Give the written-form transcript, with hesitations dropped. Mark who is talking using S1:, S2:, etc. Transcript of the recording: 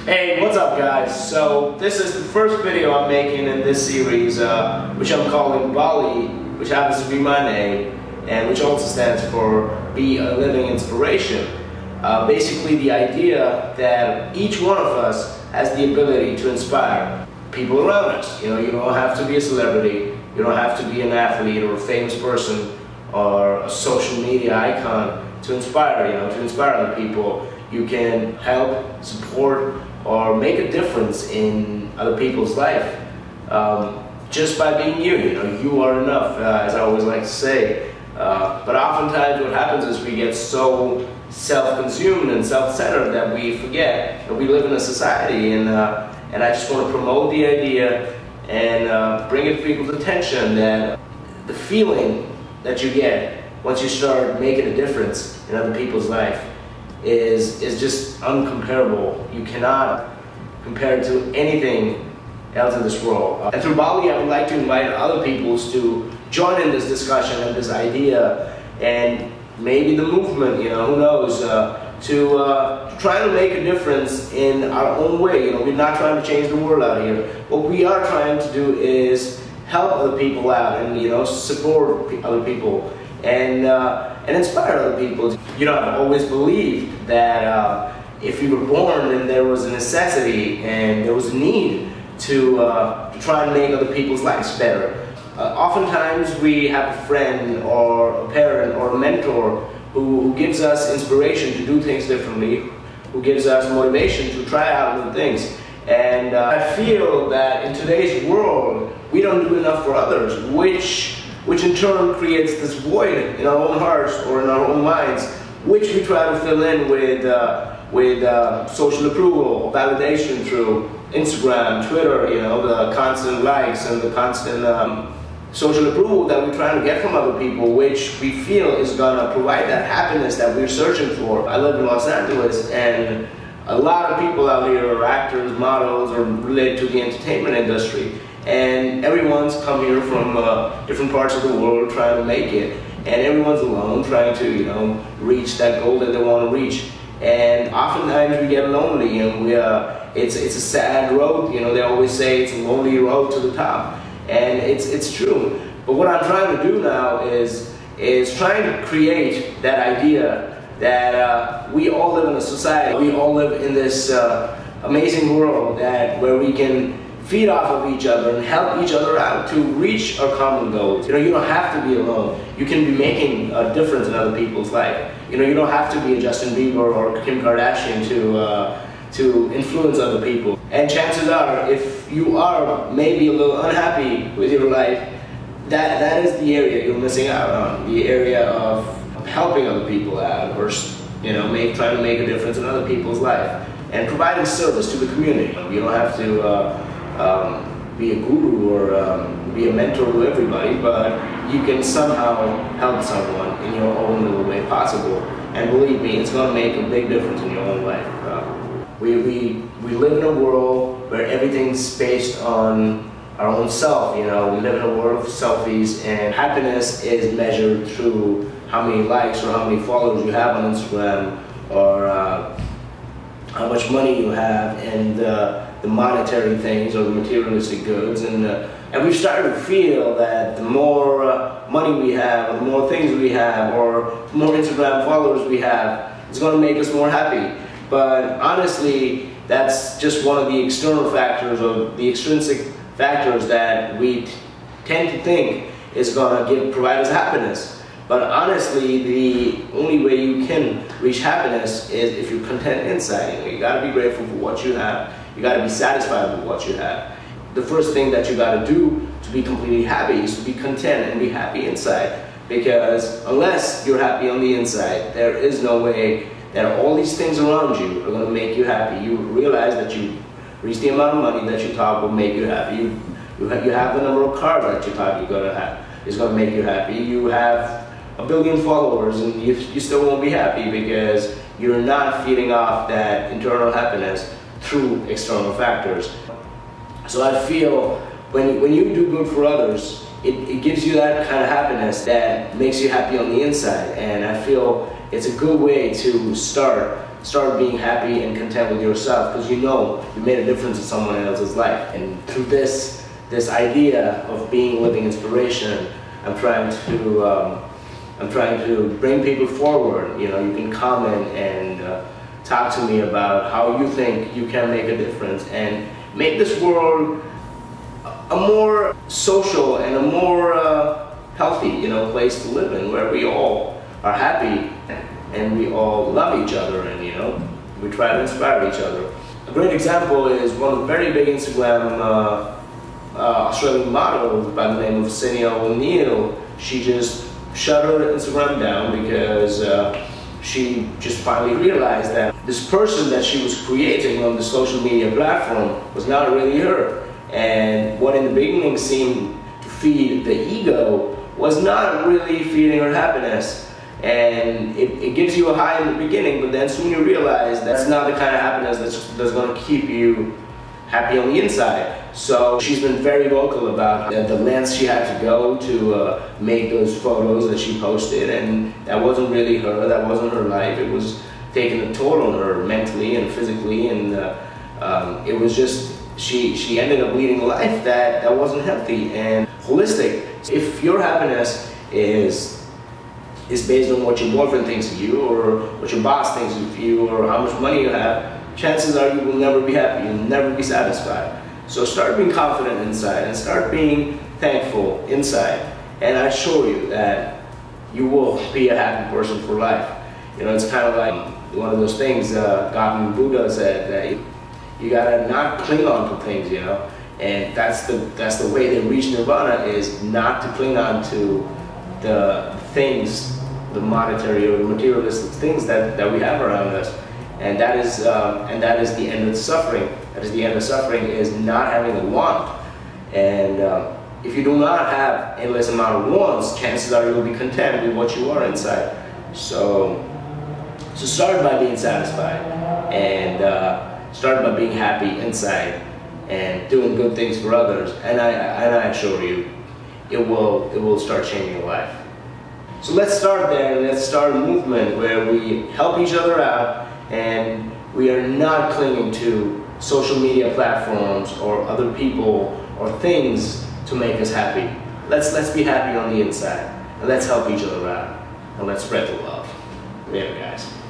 S1: Hey, what's up guys? So this is the first video I'm making in this series, which I'm calling BALI, which happens to be my name, and which also stands for Be a Living Inspiration. Basically the idea that each one of us has the ability to inspire people around us. You know, you don't have to be a celebrity, you don't have to be an athlete or a famous person or a social media icon to inspire, to inspire other people. You can help, support, or make a difference in other people's life just by being you. You are enough, as I always like to say. But oftentimes what happens is we get so self-consumed and self-centered that we forget that we live in a society, and I just want to promote the idea and bring it to people's attention that the feeling that you get once you start making a difference in other people's life is just uncomparable. You cannot compare it to anything else in this world. And through BALI, I would like to invite other people to join in this discussion and this idea, and maybe the movement, who knows, to try to make a difference in our own way. We're not trying to change the world out here. What we are trying to do is help other people out and support other people and inspire other people. I've always believed that if you were born, then there was a necessity and there was a need to try and make other people's lives better. Oftentimes we have a friend or a parent or a mentor who gives us inspiration to do things differently, who gives us motivation to try out new things. And I feel that in today's world, we don't do enough for others, which in turn creates this void in our own hearts or in our own minds, which we try to fill in with social approval, validation through Instagram, Twitter, the constant likes and the constant social approval that we're trying to get from other people, which we feel is gonna provide that happiness that we're searching for. I live in Los Angeles, and a lot of people out here are actors, models, or related to the entertainment industry. And everyone's come here from different parts of the world trying to make it, and everyone's alone trying to reach that goal that they want to reach. And oftentimes we get lonely, and it's a sad road. They always say it's a lonely road to the top, and it's true. But what I'm trying to do now is trying to create that idea that we all live in a society, we all live in this amazing world where we can feed off of each other and help each other out to reach our common goals. You don't have to be alone. You can be making a difference in other people's life. You don't have to be a Justin Bieber or Kim Kardashian to influence other people. And chances are, if you are maybe a little unhappy with your life, that is the area you're missing out on. The area of helping other people out, or trying to make a difference in other people's life and providing service to the community. You don't have to be a guru or be a mentor to everybody, but you can somehow help someone in your own little way possible. And believe me, it's going to make a big difference in your own life. We live in a world where everything's based on our own self. We live in a world of selfies, and happiness is measured through how many likes or how many followers you have on Instagram, or how much money you have, and the monetary things or the materialistic goods. And we've started to feel that the more money we have, or the more things we have, or the more Instagram followers we have, it's going to make us more happy. But honestly, that's just one of the external factors, or the extrinsic factors that we tend to think is going to provide us happiness. But honestly, the only way you can reach happiness is if you're content inside. You got to be grateful for what you have. You got to be satisfied with what you have. The first thing that you got to do to be completely happy is to be content and be happy inside. Because unless you're happy on the inside, there is no way that all these things around you are going to make you happy. You realize that you reach the amount of money that you thought would make you happy. You have the number of cars that you thought you're going to have is going to make you happy. You have 1 billion followers, and you still won't be happy because you're not feeding off that internal happiness through external factors. So I feel when you do good for others, it gives you that kind of happiness that makes you happy on the inside. And I feel it's a good way to start start being happy and content with yourself, because you know you made a difference in someone else's life. And through this idea of being living inspiration, I'm trying to bring people forward. You know, you can comment and talk to me about how you think you can make a difference and make this world a more social and a more healthy, you know, place to live in, where we all are happy and we all love each other, and you know, we try to inspire each other. A great example is one of the very big Instagram Australian models by the name of Essena O'Neill. She just shut her Instagram down because she just finally realized that this person that she was creating on the social media platform was not really her. And what in the beginning seemed to feed the ego was not really feeding her happiness. And it gives you a high in the beginning, but then soon you realize that's not the kind of happiness that's going to keep you happy on the inside. So she's been very vocal about the lengths she had to go to make those photos that she posted, and that wasn't really her, that wasn't her life. It was taking a toll on her mentally and physically, and it was just, she ended up leading a life that wasn't healthy and holistic. If your happiness is based on what your boyfriend thinks of you, or what your boss thinks of you, or how much money you have, chances are you will never be happy, you'll never be satisfied. So start being confident inside and start being thankful inside, and I assure you that you will be a happy person for life. You know, it's kind of like one of those things Gautam Buddha said, that you gotta not cling on to things, you know, and that's the way they reach nirvana, is not to cling on to the things, the monetary or the materialistic things that we have around us. And that is the end of suffering. That is the end of suffering, is not having a want. And if you do not have endless amount of wants, chances are you will be content with what you are inside. So start by being satisfied, and start by being happy inside and doing good things for others. And I assure you, it will start changing your life. So let's start there, and let's start a movement where we help each other out, and we are not clinging to social media platforms or other people or things to make us happy. Let's be happy on the inside, and let's help each other out, and let's spread the love. Later, guys.